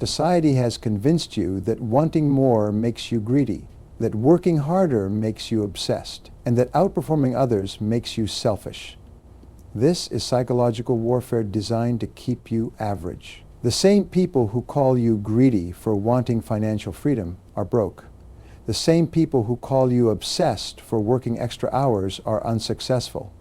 Society has convinced you that wanting more makes you greedy, that working harder makes you obsessed, and that outperforming others makes you selfish. This is psychological warfare designed to keep you average. The same people who call you greedy for wanting financial freedom are broke. The same people who call you obsessed for working extra hours are unsuccessful.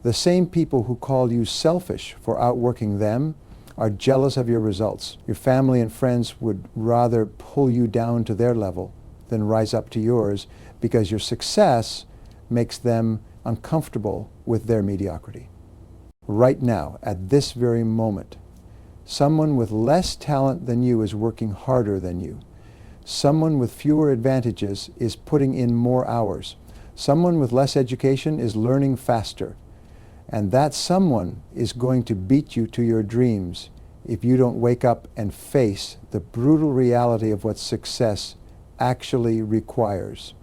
The same people who call you selfish for outworking them are jealous of your results. Your family and friends would rather pull you down to their level than rise up to yours because your success makes them uncomfortable with their mediocrity. Right now, at this very moment, someone with less talent than you is working harder than you. Someone with fewer advantages is putting in more hours. Someone with less education is learning faster. And that someone is going to beat you to your dreams if you don't wake up and face the brutal reality of what success actually requires.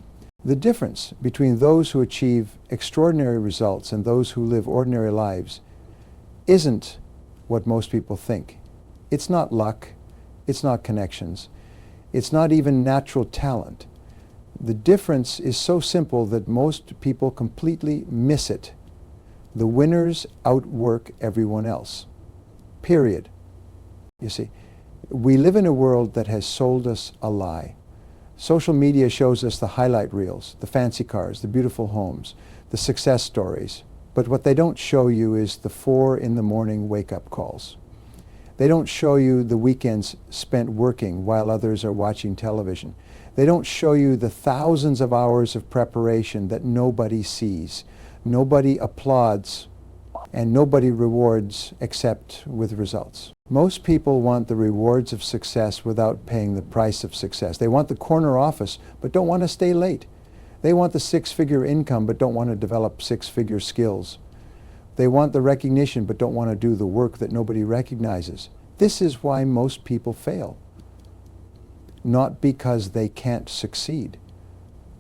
The difference between those who achieve extraordinary results and those who live ordinary lives isn't what most people think. It's not luck. It's not connections. It's not even natural talent. The difference is so simple that most people completely miss it. The winners outwork everyone else. Period. You see, we live in a world that has sold us a lie. Social media shows us the highlight reels, the fancy cars, the beautiful homes, the success stories. But what they don't show you is the 4 a.m. wake-up calls. They don't show you the weekends spent working while others are watching television. They don't show you the thousands of hours of preparation that nobody sees. Nobody applauds and nobody rewards except with results. Most people want the rewards of success without paying the price of success. They want the corner office but don't want to stay late. They want the 6-figure income but don't want to develop 6-figure skills. They want the recognition but don't want to do the work that nobody recognizes. This is why most people fail. Not because they can't succeed,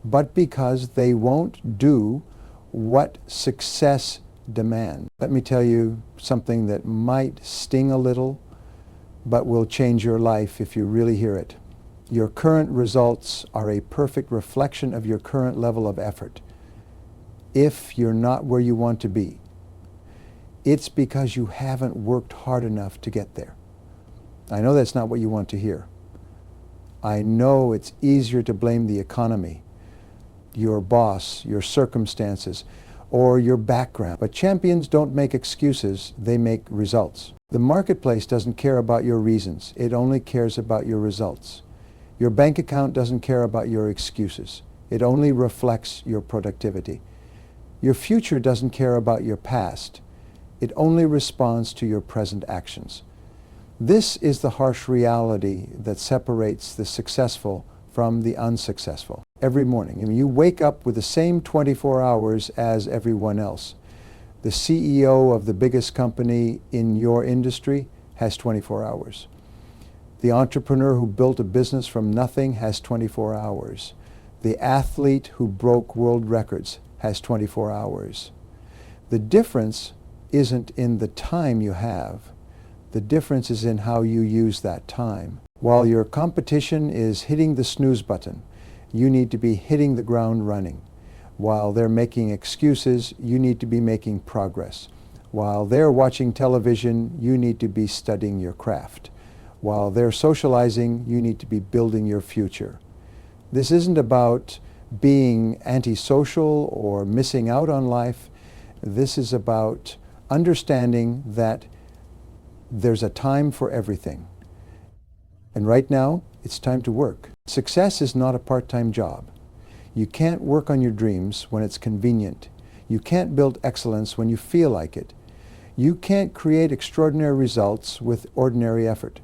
but because they won't do what success demands. Let me tell you something that might sting a little, but will change your life if you really hear it. Your current results are a perfect reflection of your current level of effort. If you're not where you want to be, it's because you haven't worked hard enough to get there. I know that's not what you want to hear. I know it's easier to blame the economy, your boss, your circumstances, or your background. But champions don't make excuses, they make results. The marketplace doesn't care about your reasons, it only cares about your results. Your bank account doesn't care about your excuses, it only reflects your productivity. Your future doesn't care about your past, it only responds to your present actions. This is the harsh reality that separates the successful from the unsuccessful. Every morning, you wake up with the same 24 hours as everyone else. The CEO of the biggest company in your industry has 24 hours. The entrepreneur who built a business from nothing has 24 hours. The athlete who broke world records has 24 hours. The difference isn't in the time you have. The difference is in how you use that time. While your competition is hitting the snooze button, you need to be hitting the ground running. While they're making excuses, you need to be making progress. While they're watching television, you need to be studying your craft. While they're socializing, you need to be building your future. This isn't about being antisocial or missing out on life. This is about understanding that there's a time for everything. And right now, it's time to work. Success is not a part-time job. You can't work on your dreams when it's convenient. You can't build excellence when you feel like it. You can't create extraordinary results with ordinary effort.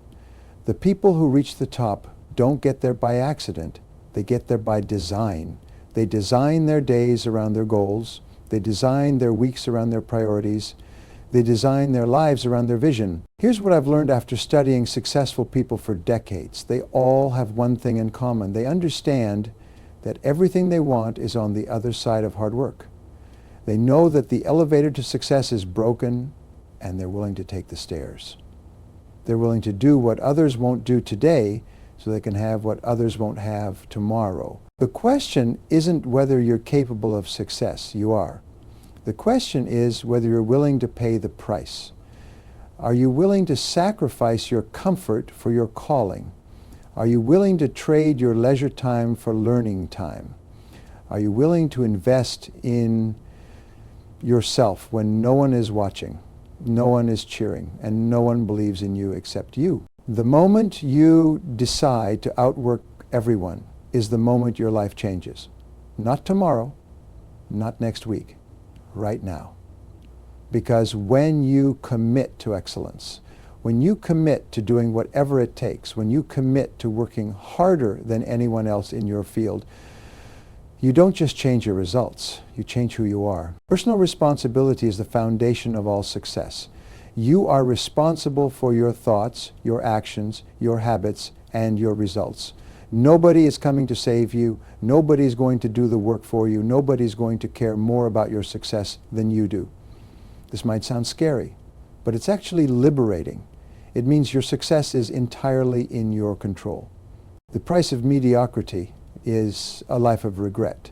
The people who reach the top don't get there by accident. They get there by design. They design their days around their goals. They design their weeks around their priorities. They design their lives around their vision. Here's what I've learned after studying successful people for decades. They all have one thing in common. They understand that everything they want is on the other side of hard work. They know that the elevator to success is broken, and they're willing to take the stairs. They're willing to do what others won't do today so they can have what others won't have tomorrow. The question isn't whether you're capable of success. You are. The question is whether you're willing to pay the price. Are you willing to sacrifice your comfort for your calling? Are you willing to trade your leisure time for learning time? Are you willing to invest in yourself when no one is watching, no one is cheering, and no one believes in you except you? The moment you decide to outwork everyone is the moment your life changes. Not tomorrow, not next week, right now. Because when you commit to excellence, when you commit to doing whatever it takes, when you commit to working harder than anyone else in your field, you don't just change your results, you change who you are. Personal responsibility is the foundation of all success. You are responsible for your thoughts, your actions, your habits, and your results. Nobody is coming to save you. Nobody is going to do the work for you. Nobody is going to care more about your success than you do. This might sound scary, but it's actually liberating. It means your success is entirely in your control. The price of mediocrity is a life of regret.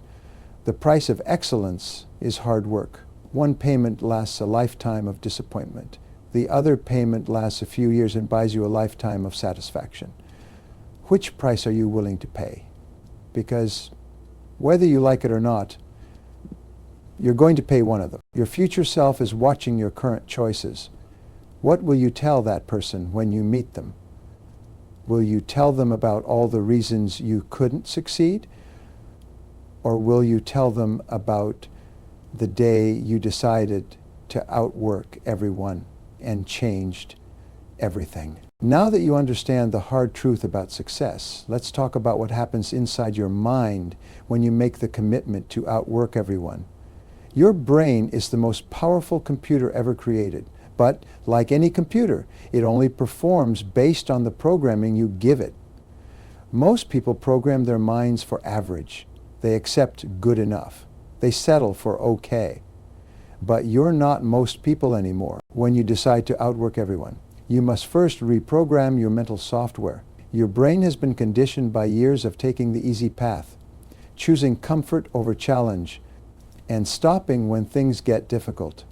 The price of excellence is hard work. One payment lasts a lifetime of disappointment. The other payment lasts a few years and buys you a lifetime of satisfaction. Which price are you willing to pay? Because whether you like it or not, you're going to pay one of them. Your future self is watching your current choices. What will you tell that person when you meet them? Will you tell them about all the reasons you couldn't succeed? Or will you tell them about the day you decided to outwork everyone and changed everything? Now that you understand the hard truth about success, let's talk about what happens inside your mind when you make the commitment to outwork everyone. Your brain is the most powerful computer ever created. But like any computer, it only performs based on the programming you give it. Most people program their minds for average. They accept good enough. They settle for okay. But you're not most people anymore when you decide to outwork everyone. You must first reprogram your mental software. Your brain has been conditioned by years of taking the easy path, choosing comfort over challenge, and stopping when things get difficult.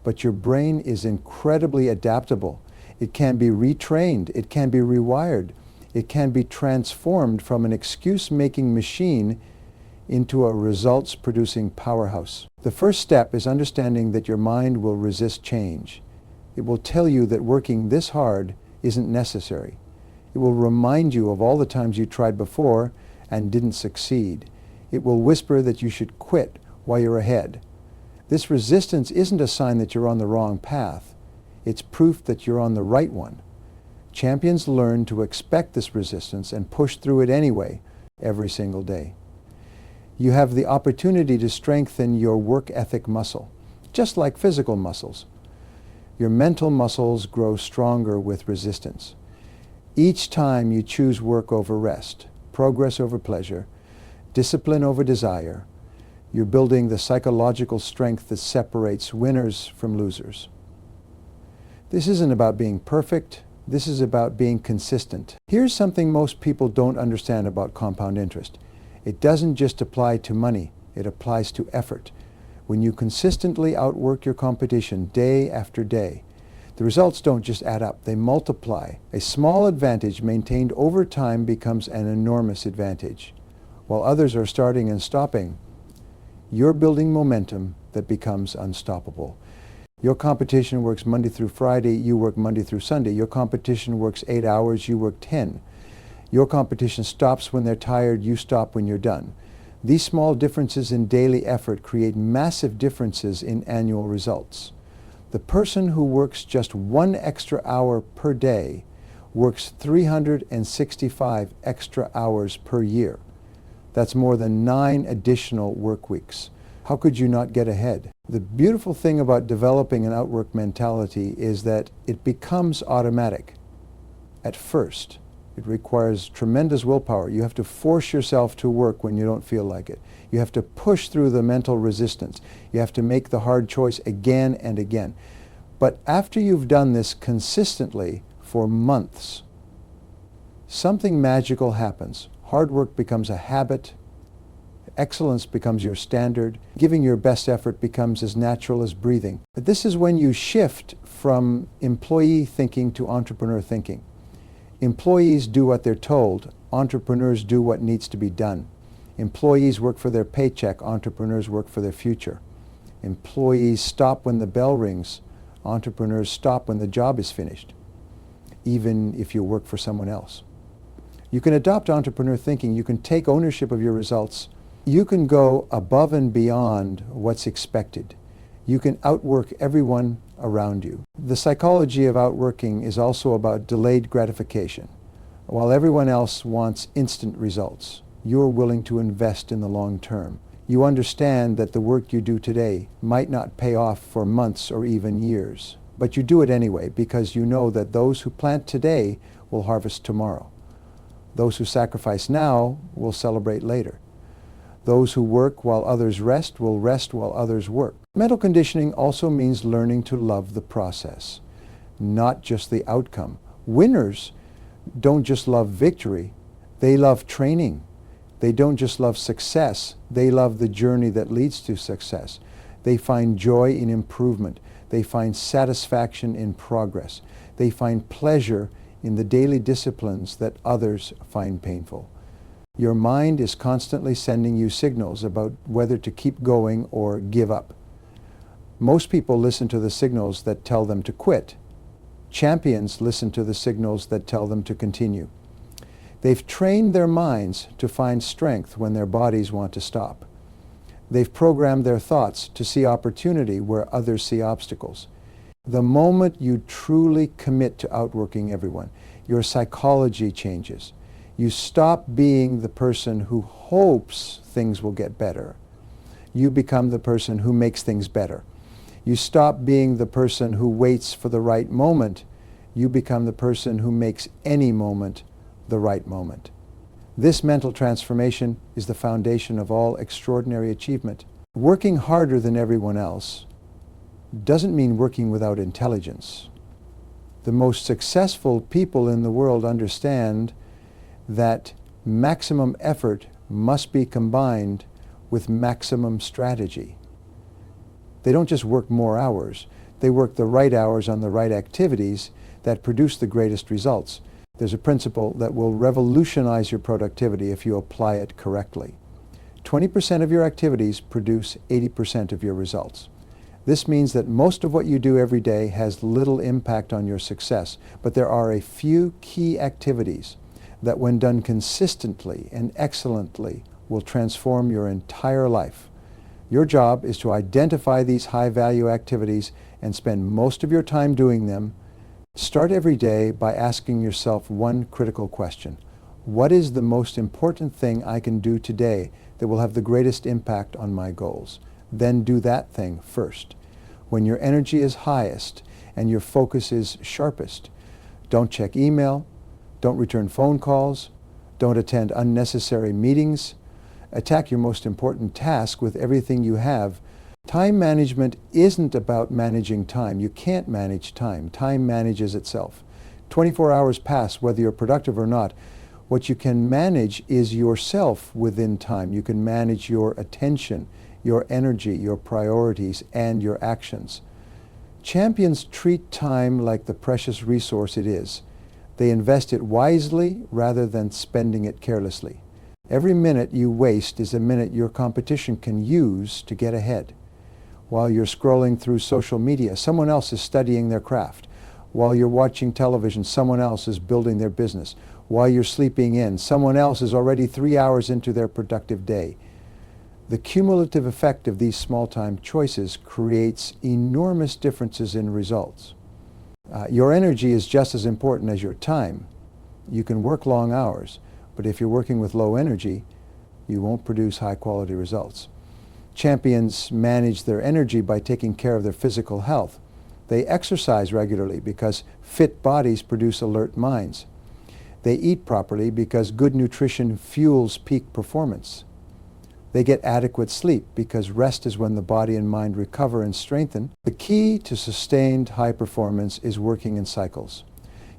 But your brain is incredibly adaptable. It can be retrained. It can be rewired. It can be transformed from an excuse-making machine into a results-producing powerhouse. The first step is understanding that your mind will resist change. It will tell you that working this hard isn't necessary. It will remind you of all the times you tried before and didn't succeed. It will whisper that you should quit while you're ahead. This resistance isn't a sign that you're on the wrong path. It's proof that you're on the right one. Champions learn to expect this resistance and push through it anyway, every single day. You have the opportunity to strengthen your work ethic muscle, just like physical muscles. Your mental muscles grow stronger with resistance. Each time you choose work over rest, progress over pleasure, discipline over desire, you're building the psychological strength that separates winners from losers. This isn't about being perfect. This is about being consistent. Here's something most people don't understand about compound interest. It doesn't just apply to money. It applies to effort. When you consistently outwork your competition day after day, the results don't just add up. They multiply. A small advantage maintained over time becomes an enormous advantage. While others are starting and stopping, you're building momentum that becomes unstoppable. Your competition works Monday through Friday, you work Monday through Sunday. Your competition works 8 hours, you work 10. Your competition stops when they're tired, you stop when you're done. These small differences in daily effort create massive differences in annual results. The person who works just 1 extra hour per day works 365 extra hours per year. That's more than 9 additional work weeks. How could you not get ahead? The beautiful thing about developing an outwork mentality is that it becomes automatic. At first, it requires tremendous willpower. You have to force yourself to work when you don't feel like it. You have to push through the mental resistance. You have to make the hard choice again and again. But after you've done this consistently for months. Something magical happens. Hard work becomes a habit. Excellence becomes your standard. Giving your best effort becomes as natural as breathing. But this is when you shift from employee thinking to entrepreneur thinking. Employees do what they're told. Entrepreneurs do what needs to be done. Employees work for their paycheck. Entrepreneurs work for their future. Employees stop when the bell rings. Entrepreneurs stop when the job is finished, even if you work for someone else. You can adopt entrepreneur thinking. You can take ownership of your results. You can go above and beyond what's expected. You can outwork everyone around you. The psychology of outworking is also about delayed gratification. While everyone else wants instant results, you're willing to invest in the long term. You understand that the work you do today might not pay off for months or even years, but you do it anyway because you know that those who plant today will harvest tomorrow. Those who sacrifice now will celebrate later. Those who work while others rest will rest while others work. Mental conditioning also means learning to love the process, not just the outcome. Winners don't just love victory, they love training. They don't just love success, they love the journey that leads to success. They find joy in improvement. They find satisfaction in progress. They find pleasure in the daily disciplines that others find painful. Your mind is constantly sending you signals about whether to keep going or give up. Most people listen to the signals that tell them to quit. Champions listen to the signals that tell them to continue. They've trained their minds to find strength when their bodies want to stop. They've programmed their thoughts to see opportunity where others see obstacles. The moment you truly commit to outworking everyone, your psychology changes. You stop being the person who hopes things will get better. You become the person who makes things better. You stop being the person who waits for the right moment. You become the person who makes any moment the right moment. This mental transformation is the foundation of all extraordinary achievement. Working harder than everyone else doesn't mean working without intelligence. The most successful people in the world understand that maximum effort must be combined with maximum strategy. They don't just work more hours, they work the right hours on the right activities that produce the greatest results. There's a principle that will revolutionize your productivity if you apply it correctly. 20% of your activities produce 80% of your results. This means that most of what you do every day has little impact on your success, but there are a few key activities that when done consistently and excellently will transform your entire life. Your job is to identify these high-value activities and spend most of your time doing them. Start every day by asking yourself one critical question. What is the most important thing I can do today that will have the greatest impact on my goals? Then do that thing first. When your energy is highest and your focus is sharpest, don't check email, don't return phone calls, don't attend unnecessary meetings. Attack your most important task with everything you have. Time management isn't about managing time. You can't manage time. Time manages itself. 24 hours pass whether you're productive or not. What you can manage is yourself within time. You can manage your attention, your energy, your priorities, and your actions. Champions treat time like the precious resource it is. They invest it wisely rather than spending it carelessly. Every minute you waste is a minute your competition can use to get ahead. While you're scrolling through social media, someone else is studying their craft. While you're watching television, someone else is building their business. While you're sleeping in, someone else is already 3 hours into their productive day. The cumulative effect of these small-time choices creates enormous differences in results. Your energy is just as important as your time. You can work long hours, but if you're working with low energy, you won't produce high-quality results. Champions manage their energy by taking care of their physical health. They exercise regularly because fit bodies produce alert minds. They eat properly because good nutrition fuels peak performance. They get adequate sleep because rest is when the body and mind recover and strengthen. The key to sustained high performance is working in cycles.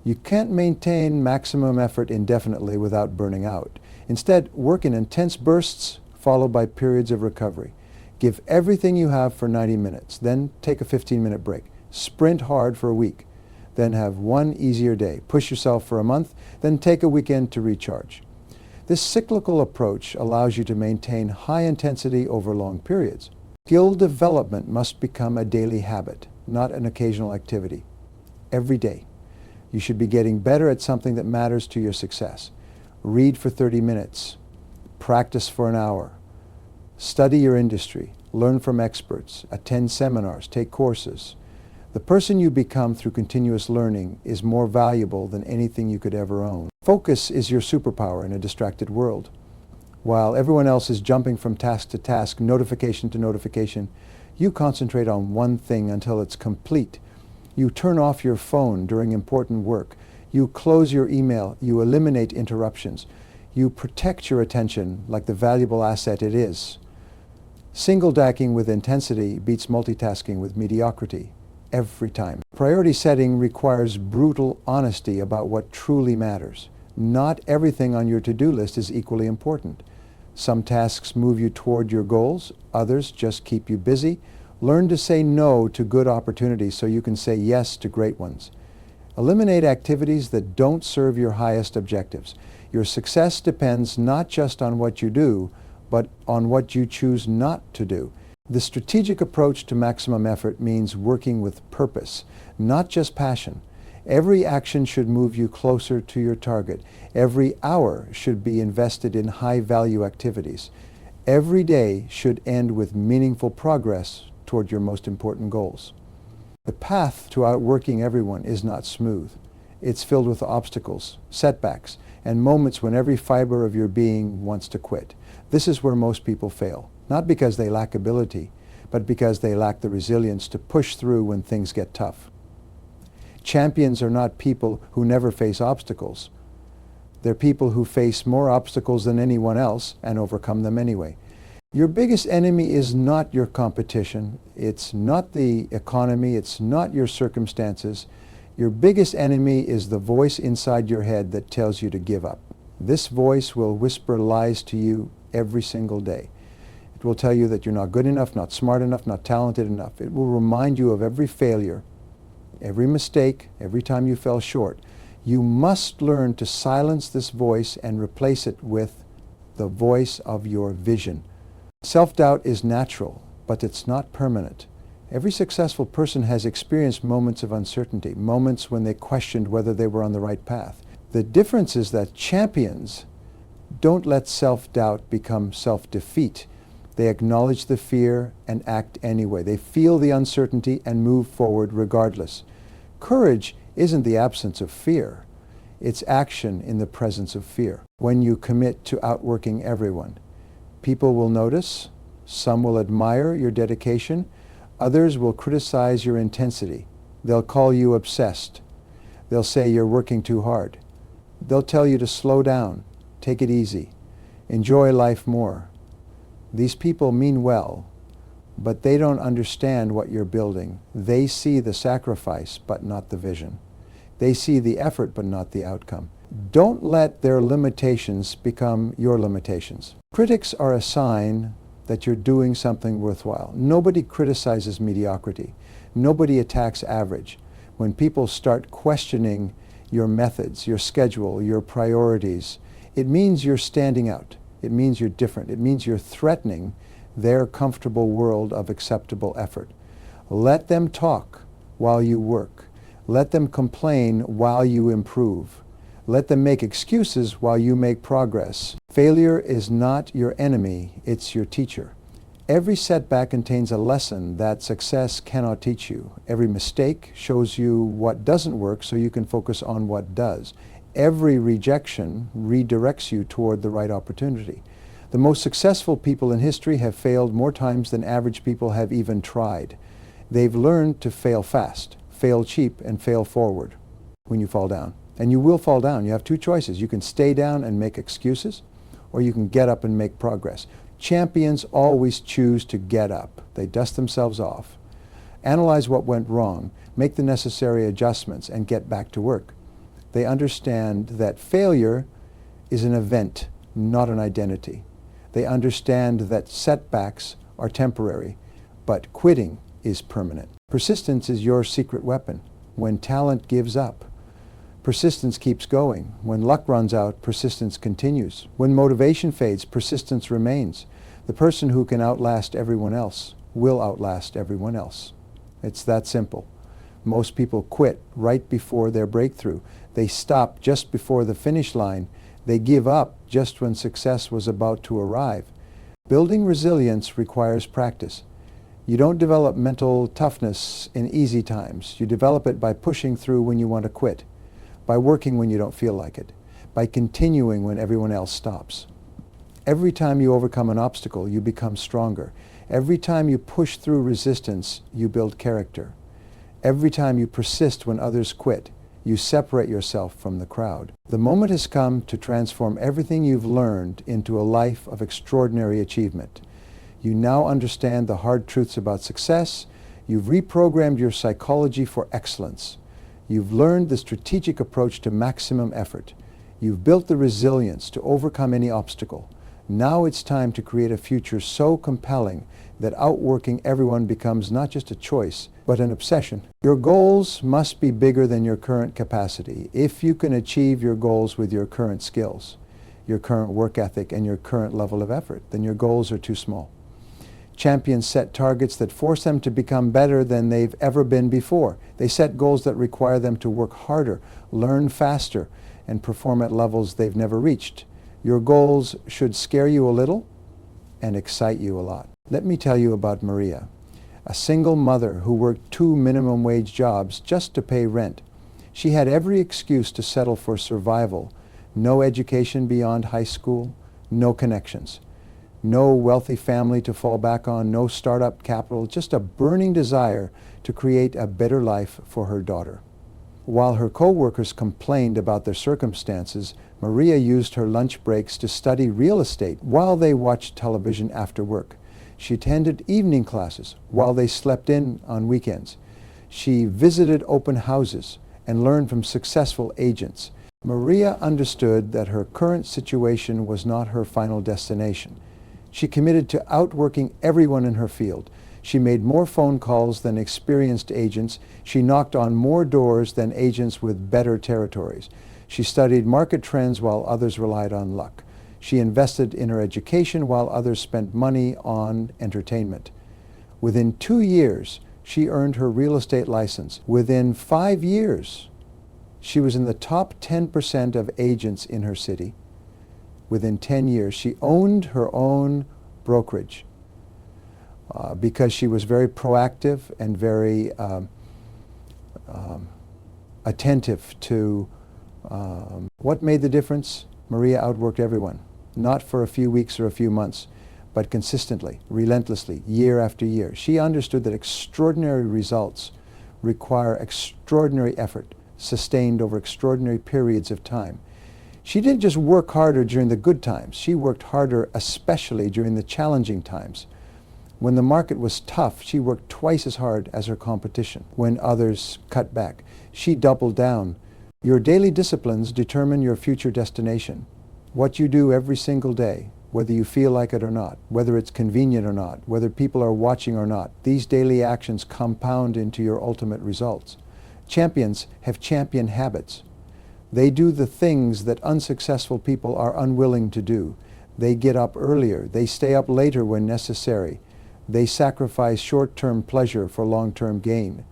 You can't maintain maximum effort indefinitely without burning out. Instead, work in intense bursts followed by periods of recovery. Give everything you have for 90 minutes, then take a 15-minute break. Sprint hard for a week, then have one easier day. Push yourself for a month, then take a weekend to recharge. This cyclical approach allows you to maintain high intensity over long periods. Skill development must become a daily habit, not an occasional activity. Every day, you should be getting better at something that matters to your success. Read for 30 minutes. Practice for an hour. Study your industry. Learn from experts. Attend seminars. Take courses. The person you become through continuous learning is more valuable than anything you could ever own. Focus is your superpower in a distracted world. While everyone else is jumping from task to task, notification to notification, you concentrate on one thing until it's complete. You turn off your phone during important work. You close your email. You eliminate interruptions. You protect your attention like the valuable asset it is. Single-tacking with intensity beats multitasking with mediocrity every time. Priority setting requires brutal honesty about what truly matters. Not everything on your to-do list is equally important. Some tasks move you toward your goals. Others just keep you busy. Learn to say no to good opportunities so you can say yes to great ones. Eliminate activities that don't serve your highest objectives. Your success depends not just on what you do, but on what you choose not to do. The strategic approach to maximum effort means working with purpose, not just passion. Every action should move you closer to your target. Every hour should be invested in high-value activities. Every day should end with meaningful progress toward your most important goals. The path to outworking everyone is not smooth. It's filled with obstacles, setbacks, and moments when every fiber of your being wants to quit. This is where most people fail, not because they lack ability, but because they lack the resilience to push through when things get tough. Champions are not people who never face obstacles. They're people who face more obstacles than anyone else and overcome them anyway. Your biggest enemy is not your competition. It's not the economy. It's not your circumstances. Your biggest enemy is the voice inside your head that tells you to give up. This voice will whisper lies to you every single day. It will tell you that you're not good enough, not smart enough, not talented enough. It will remind you of every failure, every mistake, every time you fell short. You must learn to silence this voice and replace it with the voice of your vision. Self-doubt is natural, but it's not permanent. Every successful person has experienced moments of uncertainty, moments when they questioned whether they were on the right path. The difference is that champions don't let self-doubt become self-defeat. They acknowledge the fear and act anyway. They feel the uncertainty and move forward regardless. Courage isn't the absence of fear. It's action in the presence of fear. When you commit to outworking everyone, people will notice, some will admire your dedication, others will criticize your intensity. They'll call you obsessed. They'll say you're working too hard. They'll tell you to slow down, take it easy, enjoy life more. These people mean well, but they don't understand what you're building. They see the sacrifice, but not the vision. They see the effort, but not the outcome. Don't let their limitations become your limitations. Critics are a sign that you're doing something worthwhile. Nobody criticizes mediocrity. Nobody attacks average. When people start questioning your methods, your schedule, your priorities, it means you're standing out. It means you're different. It means you're threatening their comfortable world of acceptable effort. Let them talk while you work. Let them complain while you improve. Let them make excuses while you make progress. Failure is not your enemy, it's your teacher. Every setback contains a lesson that success cannot teach you. Every mistake shows you what doesn't work so you can focus on what does. Every rejection redirects you toward the right opportunity. The most successful people in history have failed more times than average people have even tried. They've learned to fail fast, fail cheap, and fail forward when you fall down. And you will fall down. You have two choices. You can stay down and make excuses, or you can get up and make progress. Champions always choose to get up. They dust themselves off, analyze what went wrong, make the necessary adjustments, and get back to work. They understand that failure is an event, not an identity. They understand that setbacks are temporary, but quitting is permanent. Persistence is your secret weapon. When talent gives up, persistence keeps going. When luck runs out, persistence continues. When motivation fades, persistence remains. The person who can outlast everyone else will outlast everyone else. It's that simple. Most people quit right before their breakthrough. They stop just before the finish line. They give up just when success was about to arrive. Building resilience requires practice. You don't develop mental toughness in easy times. You develop it by pushing through when you want to quit, by working when you don't feel like it, by continuing when everyone else stops. Every time you overcome an obstacle, you become stronger. Every time you push through resistance, you build character. Every time you persist when others quit, you separate yourself from the crowd. The moment has come to transform everything you've learned into a life of extraordinary achievement. You now understand the hard truths about success. You've reprogrammed your psychology for excellence. You've learned the strategic approach to maximum effort. You've built the resilience to overcome any obstacle. Now it's time to create a future so compelling that outworking everyone becomes not just a choice, but an obsession. Your goals must be bigger than your current capacity if you can achieve your goals with your current skills, your current work ethic, and your current level of effort. Then your goals are too small. Champions set targets that force them to become better than they've ever been before. They set goals that require them to work harder, learn faster, and perform at levels they've never reached. Your goals should scare you a little and excite you a lot. Let me tell you about Maria, a single mother who worked 2 minimum wage jobs just to pay rent. She had every excuse to settle for survival. No education beyond high school, no connections, no wealthy family to fall back on, no startup capital, just a burning desire to create a better life for her daughter. While her co-workers complained about their circumstances, Maria used her lunch breaks to study real estate while they watched television after work. She attended evening classes while they slept in on weekends. She visited open houses and learned from successful agents. Maria understood that her current situation was not her final destination. She committed to outworking everyone in her field. She made more phone calls than experienced agents. She knocked on more doors than agents with better territories. She studied market trends while others relied on luck. She invested in her education while others spent money on entertainment. Within 2 years, she earned her real estate license. Within 5 years, she was in the top 10% of agents in her city. Within 10 years, she owned her own brokerage because she was very proactive and very attentive to what made the difference. Maria outworked everyone, not for a few weeks or a few months, but consistently, relentlessly, year after year. She understood that extraordinary results require extraordinary effort, sustained over extraordinary periods of time. She didn't just work harder during the good times. She worked harder especially during the challenging times. When the market was tough, she worked twice as hard as her competition. When others cut back, she doubled down. Your daily disciplines determine your future destination. What you do every single day, whether you feel like it or not, whether it's convenient or not, whether people are watching or not, these daily actions compound into your ultimate results. Champions have champion habits. They do the things that unsuccessful people are unwilling to do. They get up earlier. They stay up later when necessary. They sacrifice short-term pleasure for long-term gain.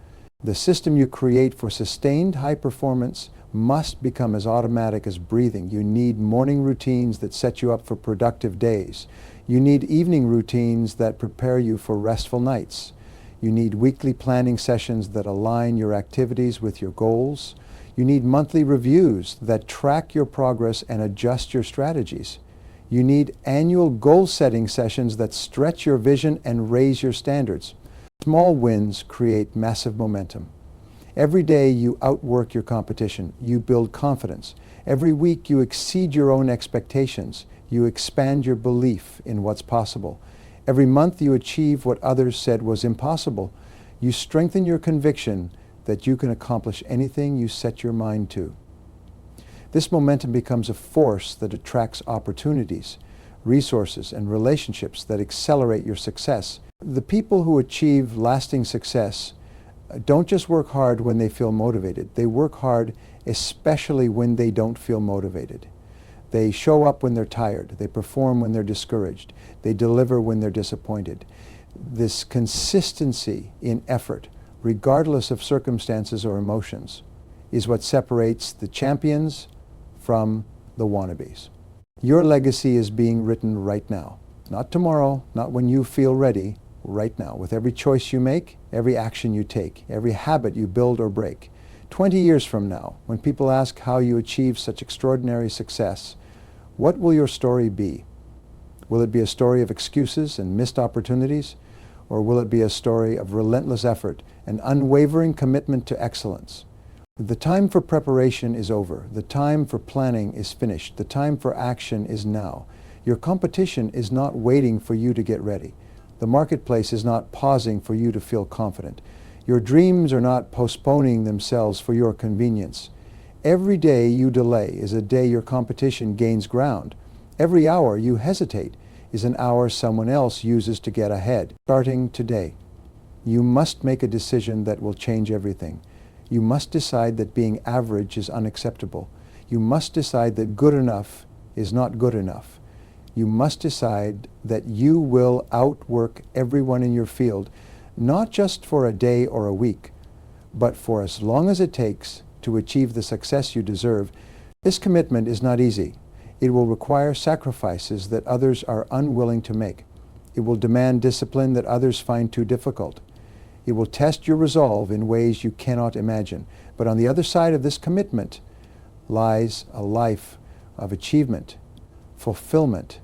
The system you create for sustained high performance must become as automatic as breathing. You need morning routines that set you up for productive days. You need evening routines that prepare you for restful nights. You need weekly planning sessions that align your activities with your goals. You need monthly reviews that track your progress and adjust your strategies. You need annual goal-setting sessions that stretch your vision and raise your standards. Small wins create massive momentum. Every day you outwork your competition. You build confidence. Every week you exceed your own expectations. You expand your belief in what's possible. Every month you achieve what others said was impossible. You strengthen your conviction that you can accomplish anything you set your mind to. This momentum becomes a force that attracts opportunities, resources, and relationships that accelerate your success. The people who achieve lasting success don't just work hard when they feel motivated. They work hard especially when they don't feel motivated. They show up when they're tired. They perform when they're discouraged. They deliver when they're disappointed. This consistency in effort, regardless of circumstances or emotions, is what separates the champions from the wannabes. Your legacy is being written right now. Not tomorrow, not when you feel ready, right now. With every choice you make, every action you take, every habit you build or break. 20 years from now, when people ask how you achieved such extraordinary success, what will your story be? Will it be a story of excuses and missed opportunities? Or will it be a story of relentless effort and unwavering commitment to excellence? The time for preparation is over. The time for planning is finished. The time for action is now. Your competition is not waiting for you to get ready. The marketplace is not pausing for you to feel confident. Your dreams are not postponing themselves for your convenience. Every day you delay is a day your competition gains ground. Every hour you hesitate is an hour someone else uses to get ahead. Starting today, you must make a decision that will change everything. You must decide that being average is unacceptable. You must decide that good enough is not good enough. You must decide that you will outwork everyone in your field, not just for a day or a week, but for as long as it takes to achieve the success you deserve. This commitment is not easy. It will require sacrifices that others are unwilling to make. It will demand discipline that others find too difficult. It will test your resolve in ways you cannot imagine. But on the other side of this commitment lies a life of achievement, fulfillment,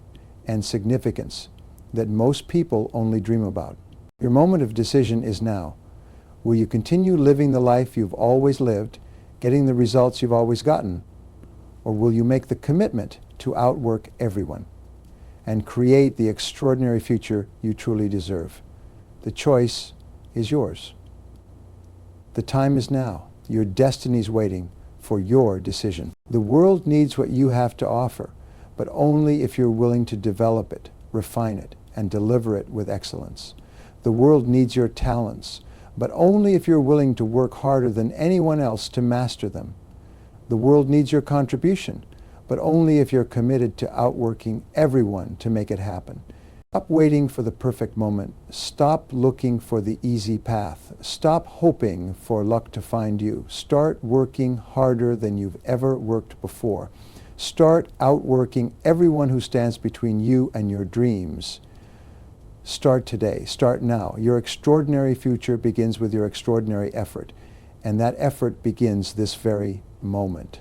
and significance that most people only dream about. Your moment of decision is now. Will you continue living the life you've always lived, getting the results you've always gotten? Or will you make the commitment to outwork everyone and create the extraordinary future you truly deserve? The choice is yours. The time is now. Your destiny is waiting for your decision. The world needs what you have to offer, but only if you're willing to develop it, refine it, and deliver it with excellence. The world needs your talents, but only if you're willing to work harder than anyone else to master them. The world needs your contribution, but only if you're committed to outworking everyone to make it happen. Stop waiting for the perfect moment. Stop looking for the easy path. Stop hoping for luck to find you. Start working harder than you've ever worked before. Start outworking everyone who stands between you and your dreams. Start today. Start now. Your extraordinary future begins with your extraordinary effort, and that effort begins this very moment.